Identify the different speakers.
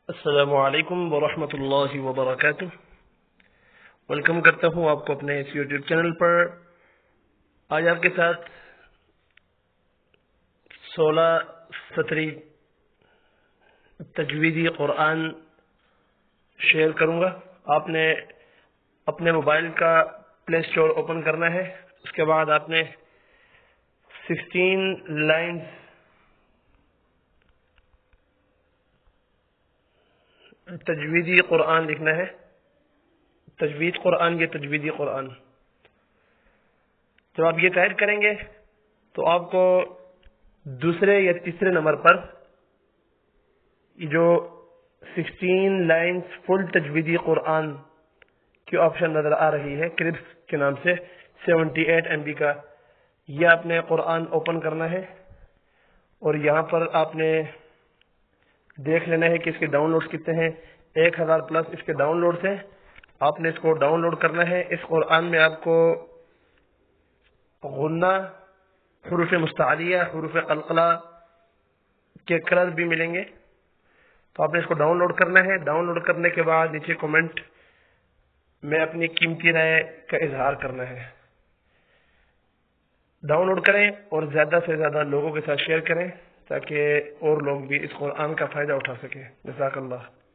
Speaker 1: السلام علیکم ورحمۃ اللہ وبرکاتہ۔ ویلکم کرتا ہوں آپ کو اپنے اس یوٹیوب چینل پر۔ آج آپ کے ساتھ 16 سطری تجویدی قرآن شیئر کروں گا۔ آپ نے اپنے موبائل کا پلے اسٹور اوپن کرنا ہے، اس کے بعد آپ نے 16 لائنز تجویدی قرآن لکھنا ہے۔ تجوید قرآن، یہ تجویدی قرآن۔ جب آپ یہ ٹائپ کریں گے تو آپ کو دوسرے یا تیسرے نمبر پر جو 16 لائنز فل تجویدی قرآن کی آپشن نظر آ رہی ہے، کرپس کے نام سے 78 MB کا، یہ آپ نے قرآن اوپن کرنا ہے اور یہاں پر آپ نے دیکھ لینا ہے کہ اس کے ڈاؤن لوڈز کتنے ہیں۔ 1000 پلس اس کے ڈاؤن لوڈز ہیں۔ آپ نے اس کو ڈاؤن لوڈ کرنا ہے۔ اس قرآن میں آپ کو غنہ، حروف مستعلیہ، حروف قلقلہ کے کلر بھی ملیں گے، تو آپ نے اس کو ڈاؤن لوڈ کرنا ہے۔ ڈاؤن لوڈ کرنے کے بعد نیچے کومنٹ میں اپنی قیمتی رائے کا اظہار کرنا ہے۔ ڈاؤن لوڈ کریں اور زیادہ سے زیادہ لوگوں کے ساتھ شیئر کریں تاکہ اور لوگ بھی اس قرآن کا فائدہ اٹھا سکیں۔ جزاک اللہ۔